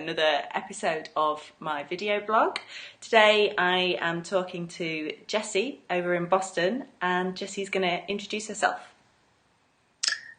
another episode of my video blog. Today I am talking to Jessi over in Boston, and Jessi's going to introduce herself.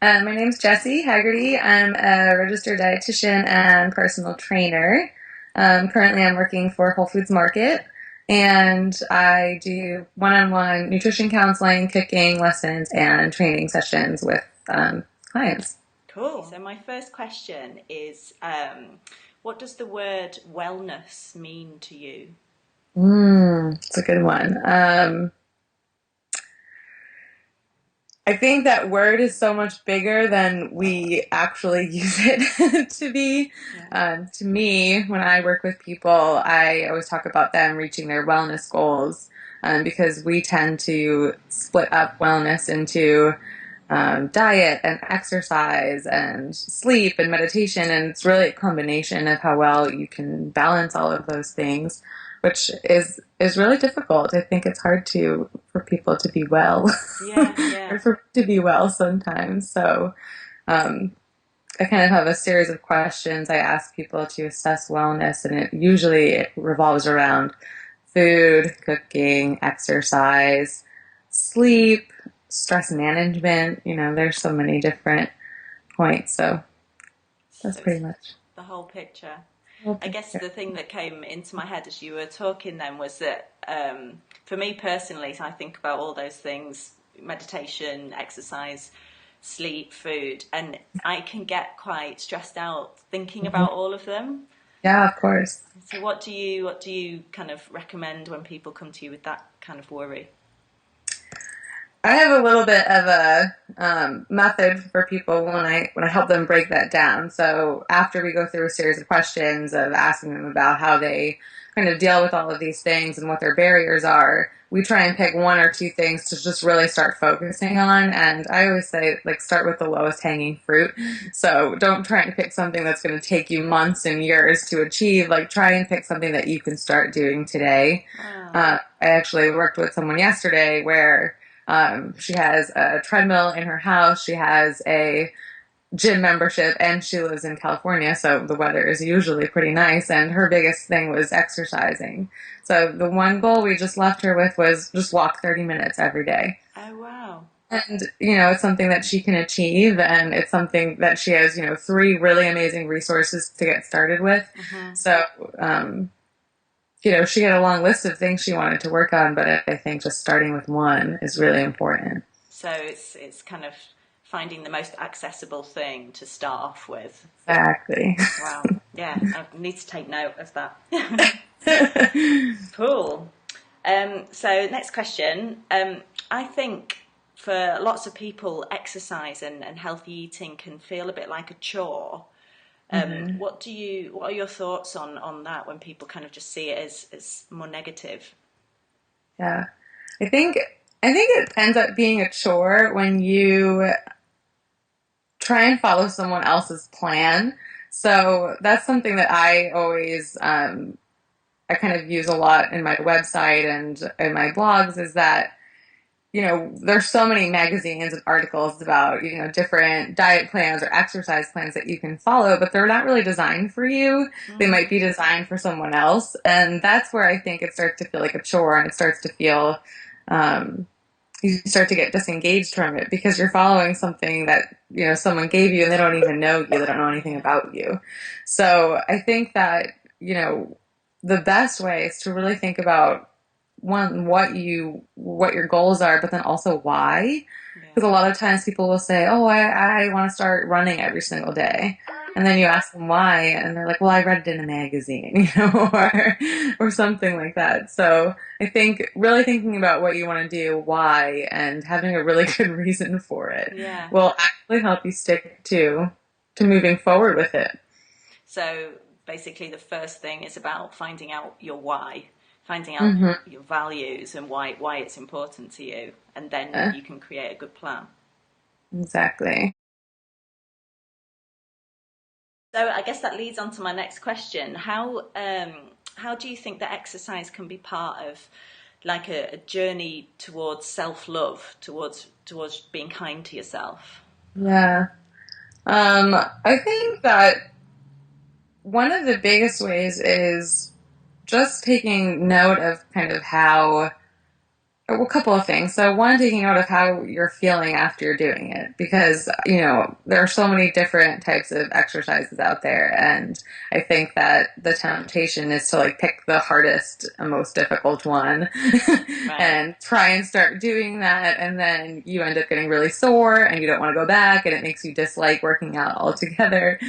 My name's Jessi Haggerty. I'm a registered dietitian and personal trainer. Currently, I'm working for Whole Foods Market, and I do one-on-one nutrition counseling, cooking lessons, and training sessions with clients. Cool. So my first question is, what does the word wellness mean to you? It's a good one. I think that word is so much bigger than we actually use it to be. To me, when I work with people, I always talk about them reaching their wellness goals because we tend to split up wellness into diet and exercise and sleep and meditation. And it's really a combination of how well you can balance all of those things, which is really difficult. I think it's hard for people to be well. Yeah. Or for to be well sometimes. So I kind of have a series of questions I ask people to assess wellness, and it revolves around food, cooking, exercise, sleep, stress management. There's so many different points. So that's So pretty it's much. the whole picture. I Okay. guess the thing that came into my head as you were talking then was that for me personally, so I think about all those things: meditation, exercise, sleep, food, and I can get quite stressed out thinking about all of them. Yeah, of course. So what do you kind of recommend when people come to you with that kind of worry? I have a little bit of a method for people when I help them break that down. So after we go through a series of questions of asking them about how they kind of deal with all of these things and what their barriers are, we try and pick one or two things to just really start focusing on. And I always say, like, start with the lowest hanging fruit. So don't try and pick something that's going to take you months and years to achieve. Like, try and pick something that you can start doing today. Wow. I actually worked with someone yesterday where she has a treadmill in her house. She has a gym membership, and she lives in California, so the weather is usually pretty nice. And her biggest thing was exercising. So the one goal we just left her with was just walk 30 minutes every day. Oh wow. And, it's something that she can achieve, and it's something that she has, three really amazing resources to get started with. Mm-hmm. So, she had a long list of things she wanted to work on, but I think just starting with one is really important. So it's kind of finding the most accessible thing to start off with. Exactly. Wow. Yeah, I need to take note of that. Cool. So next question. I think for lots of people, exercise and healthy eating can feel a bit like a chore. hmm What are your thoughts on that when people kind of just see it as more negative? Yeah. I think I think it ends up being a chore when you try and follow someone else's plan. So that's something that I kind of use a lot in my website and in my blogs is that there's so many magazines and articles about, different diet plans or exercise plans that you can follow, but they're not really designed for you. They Mm, might be designed for someone else. And that's where I think it starts to feel like a chore, and it starts to feel, um, you start to get disengaged from it because you're following something that, someone gave you and they don't even know you. They don't know anything yeah. about you. So I think that, the best way is to really think about one, what your goals are, but then also why. Yeah. Because a lot of times people will say, oh, I want to start running every single day. And then you ask them why, and they're like, well, I read it in a magazine, or something like that. So I think really thinking about what you want to do, why, and having a really good reason for it Yeah. will actually help you stick to moving forward with it. So basically, the first thing is about finding out your why, finding out hmm your values and why it's important to you, and then Yeah, you can create a good plan. exactly. So I guess that leads on to my next question. How do you think that exercise can be part of like a journey towards self-love, towards being kind to yourself? Yeah. I think that one of the biggest ways is just taking note of kind of how, well, a couple of things. So one, taking note of how you're feeling after you're doing it, because, there are so many different types of exercises out there. And I think that the temptation is to like pick the hardest and most difficult one Right. and try and start doing that. And then you end up getting really sore and you don't want to go back, and it makes you dislike working out altogether.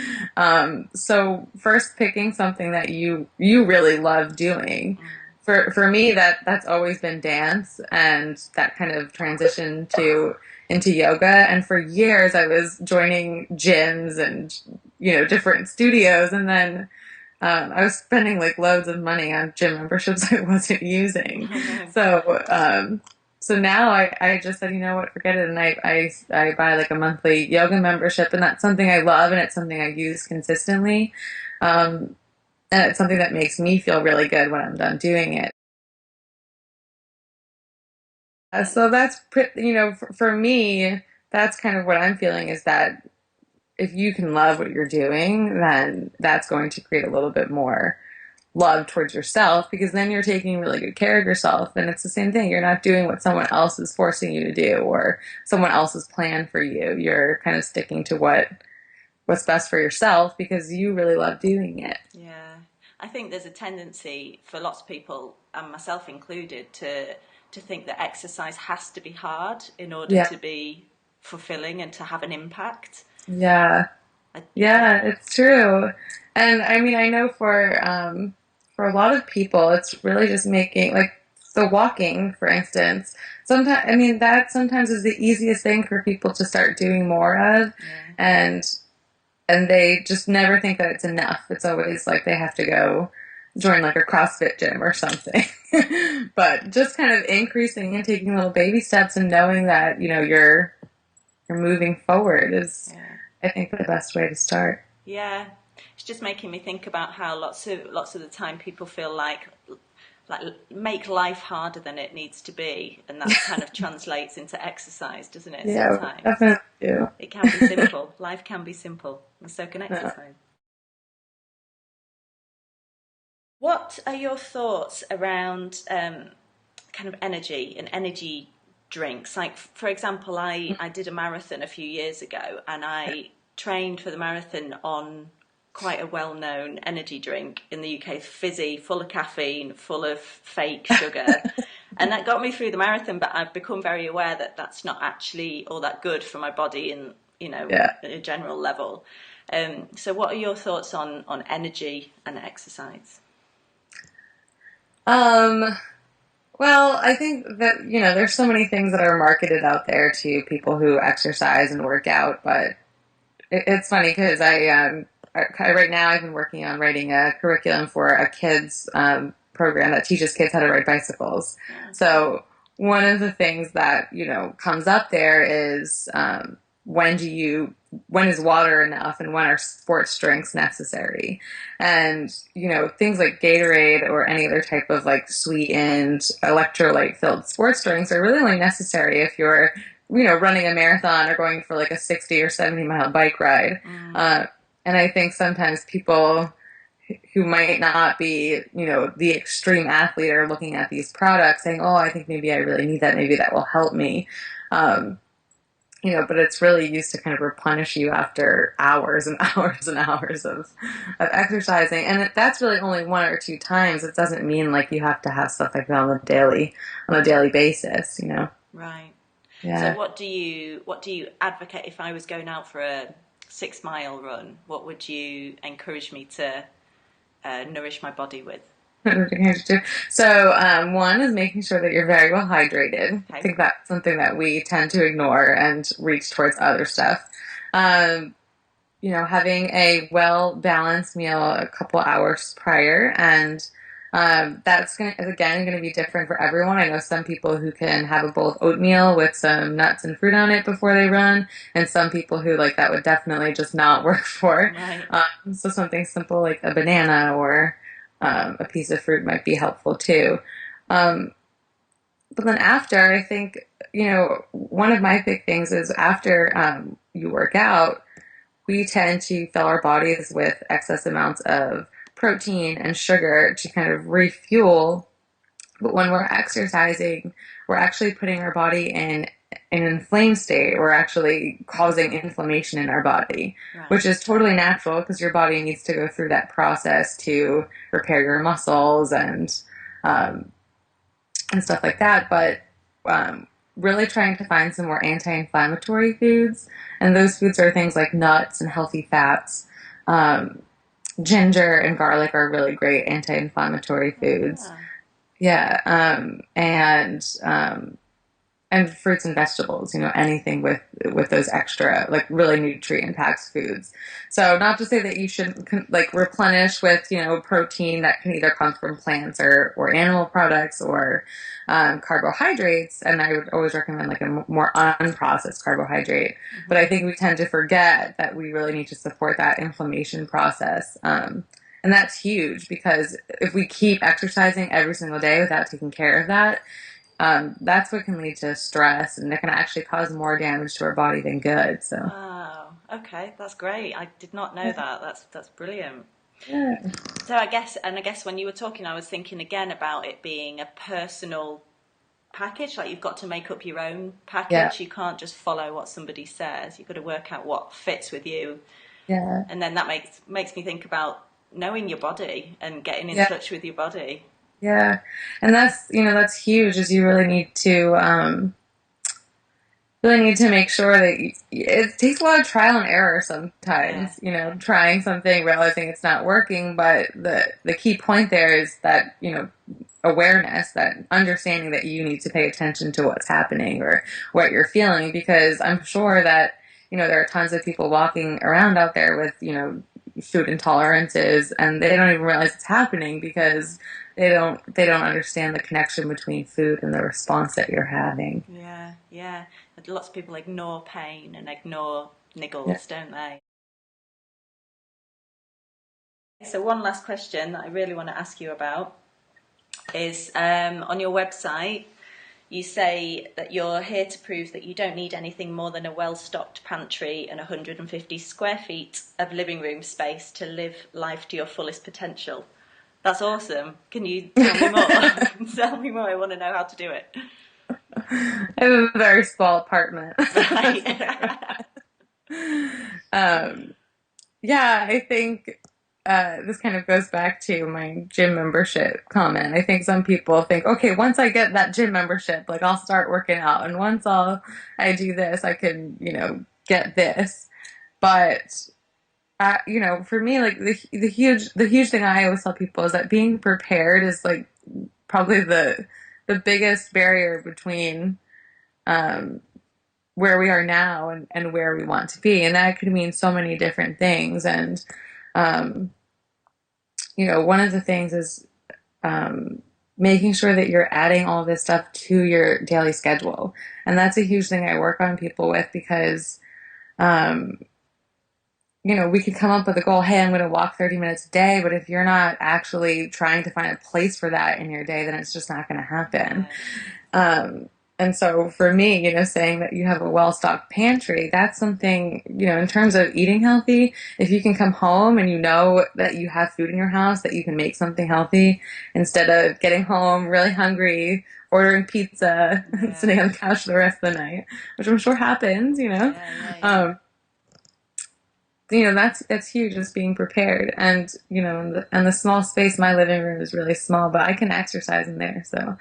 So first, picking something that you really love doing. For me, that's always been dance, and that kind of transition to into yoga. And for years I was joining gyms and different studios, and then I was spending like loads of money on gym memberships I wasn't using. Oh no. So now I just said, you know what, forget it, and I buy like a monthly yoga membership, and that's something I love, and it's something I use consistently. Um, and it's something that makes me feel really good when I'm done doing it. So that's, for me, that's kind of what I'm feeling, is that if you can love what you're doing, then that's going to create a little bit more love towards yourself, because then you're taking really good care of yourself. And it's the same thing. You're not doing what someone else is forcing you to do, or someone else's plan for you. You're kind of sticking to what's best for yourself because you really love doing it. Yeah. I think there's a tendency for lots of people, and myself included, to think that exercise has to be hard in order Yeah. to be fulfilling and to have an impact. Yeah. I, I, Yeah, it's true. And I mean, I know for a lot of people, it's really just making like the walking, for instance. Sometimes, I mean, that sometimes is the easiest thing for people to start doing more of, yeah. and they just never think that it's enough. It's always like they have to go join like a CrossFit gym or something. But just kind of increasing and taking little baby steps and knowing that, you're moving forward is, Yeah. I think, the best way to start. Yeah. It's just making me think about how lots of the time people feel like make life harder than it needs to be, and that kind of translates into exercise, doesn't it? Yeah, Sometimes definitely do. it can be simple. Life can be simple, and so can Yeah. exercise. What are your thoughts around kind of energy and energy drinks? Like, for example, I did a marathon a few years ago, and I trained for the marathon on quite a well-known energy drink in the UK, fizzy, full of caffeine, full of fake sugar. And that got me through the marathon, but I've become very aware that that's not actually all that good for my body in, Yeah. at a general level. So what are your thoughts on energy and exercise? Um, well, I think that, there's so many things that are marketed out there to people who exercise and work out, but it's funny because right now I've been working on writing a curriculum for a kids program that teaches kids how to ride bicycles. So one of the things that comes up there is when is water enough, and when are sports drinks necessary? And things like Gatorade or any other type of like sweetened electrolyte filled sports drinks are really only necessary if you're running a marathon or going for like a 60 or 70-mile bike ride. And I think sometimes people who might not be, the extreme athlete are looking at these products saying, oh, I think maybe I really need that. Maybe that will help me. Um, but it's really used to kind of replenish you after hours and hours and hours of exercising. And that's really only one or two times. It doesn't mean like you have to have stuff like that on a daily basis. Right. So Yeah. what do you advocate if I was going out for a 6 mile run? What would you encourage me to nourish my body with? So, one is making sure that you're very well hydrated. I Okay. think that's something that we tend to ignore and reach towards other stuff. Um, having a well balanced meal a couple hours prior, and that's again going to be different for everyone. I know some people who can have a bowl of oatmeal with some nuts and fruit on it before they run, and some people who like that would definitely just not work for. Right. So something simple like a banana or a piece of fruit might be helpful too. Um, but then after, I think one of my big things is after you work out, we tend to fill our bodies with excess amounts of protein and sugar to kind of refuel. But when we're exercising, we're actually putting our body in an inflamed state. We're actually causing inflammation in our body, Right. which is totally natural because your body needs to go through that process to repair your muscles um, and stuff like that. But really trying to find some more anti-inflammatory foods, and those foods are things like nuts and healthy fats. Um, Ginger and garlic are really great anti-inflammatory foods. Ah. Yeah, and fruits and vegetables, anything with those extra, like, really nutrient packed foods. So not to say that you shouldn't, like, replenish with, protein that can either come from plants or animal products or carbohydrates. And I would always recommend, like, a more unprocessed carbohydrate. But I think we tend to forget that we really need to support that inflammation process. And that's huge because if we keep exercising every single day without taking care of that, that's what can lead to stress, and it can actually cause more damage to our body than good. So, Wow. Okay, that's great. I did not know that. That's brilliant. yeah, So I guess when you were talking, I was thinking again about it being a personal package. Like you've got to make up your own yeah, package. You can't just follow what somebody says. You've got to work out what fits with you. yeah, And then that makes me think about knowing your body and getting in yeah, touch with your body. yeah. And that's huge. Is you really need to make sure that it takes a lot of trial and error Yeah, sometimes, trying something, realizing it's not working. But the key point there is that, awareness, that understanding that you need to pay attention to what's happening or what you're feeling, because I'm sure that, there are tons of people walking around out there with, food intolerances, and they don't even realize it's happening because they don't understand the connection between food and the response that you're having. yeah, yeah. Lots of people ignore pain and ignore Yeah. niggles, don't they? So one last question that I really want to ask you about is on your website, you say that you're here to prove that you don't need anything more than a well-stocked pantry and 150 square feet of living room space to live life to your fullest potential. That's awesome. Can you tell me more? Tell me more. I want to know how to do it. I have a very small apartment. Right. um, yeah, I think this kind of goes back to my gym membership comment. I think some people think, okay, once I get that gym membership, like, I'll start working out, and once I do this, I can, get this. But for me, like, the huge thing I always tell people is that being prepared is, like, probably the biggest barrier between um, where we are now and where we want to be. And that could mean so many different things. And, um, one of the things is um, making sure that you're adding all this stuff to your daily schedule. And that's a huge thing I work on people with because, um, we could come up with a goal, hey, I'm going to walk 30 minutes a day. But if you're not actually trying to find a place for that in your day, then it's just not going to happen. Yeah. Um, and so for me, saying that you have a well-stocked pantry, that's something, in terms of eating healthy, if you can come home and you know that you have food in your house, that you can make something healthy instead of getting home really hungry, ordering pizza, and Yeah. sitting on the couch for the rest of the night, which I'm sure happens. Yeah. Yeah. Yeah. Um, that's huge, just being prepared. And, and the small space, my living room is really small, but I can exercise in there. So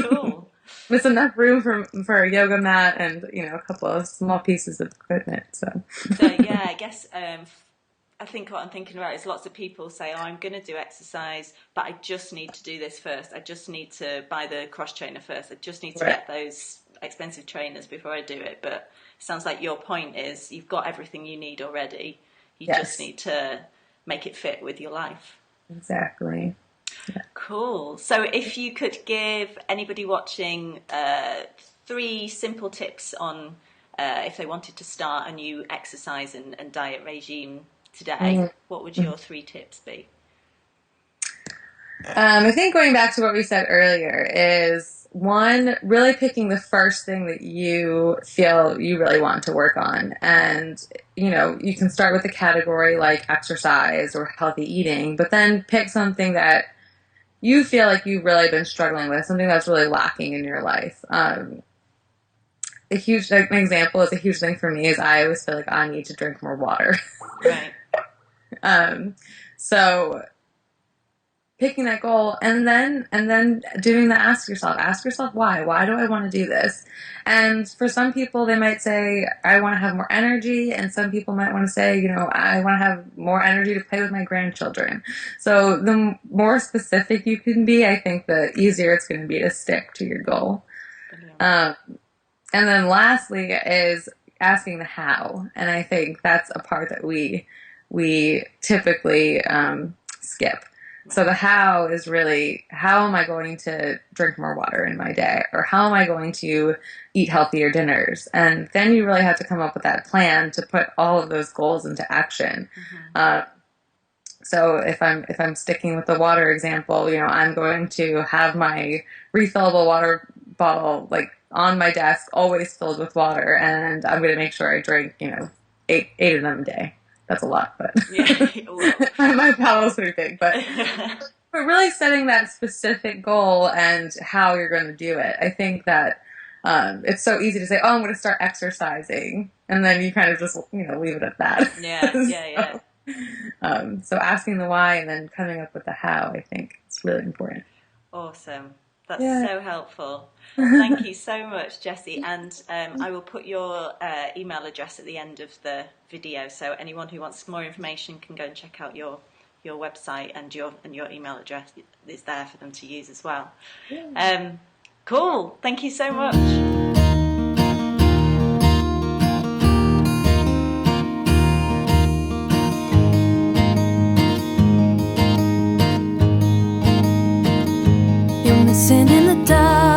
Cool. there's enough room for a yoga mat and, a couple of small pieces of equipment. So So yeah, I guess I think what I'm thinking about is lots of people say, "Oh, I'm going to do exercise, but I just need to do this first. I just need to buy the cross trainer first. I just need to right. get those expensive trainers before I do it." But it sounds like your point is you've got everything you need already. You just Yes, need to make it fit with your life. exactly. Cool. So if you could give anybody watching three simple tips on if they wanted to start a new exercise and diet regime today, Mhm. what would your three tips be? I think going back to what we said earlier is one, really picking the first thing that you feel you really want to work on. And, you can start with a category like exercise or healthy eating, but then pick something that you feel like you've really been struggling with, something that's really lacking in your life. A huge like, an example is a huge thing for me is I always feel like I need to drink more water. Right. So picking that goal and then doing the ask yourself why do I want to do this? And for some people they might say I want to have more energy, and some people might want to say I want to have more energy to play with my grandchildren. So the more specific you can be, I think the easier it's going to be to stick to your goal. And then lastly is asking the how, and I think that's a part that we typically skip. So the how is really, how am I going to drink more water in my day? Or how am I going to eat healthier dinners? And then you really have to come up with that plan to put all of those goals into action. So if I'm sticking with the water example, I'm going to have my refillable water bottle like on my desk, always filled with water, and I'm going to make sure I drink, eight of them a day. That's a lot, but my bottle's pretty big. But really setting that specific goal and how you're going to do it. I think that it's so easy to say, "Oh, I'm going to start exercising," and then you kind of just leave it at that. Yeah. So asking the why and then coming up with the how, I think it's really important. Awesome. That's so helpful. Well, thank you so much, Jessi. And I will put your email address at the end of the video, so anyone who wants more information can go and check out your website, and your email address is there for them to use as well. Cool. Thank you so much. Missing in the dark.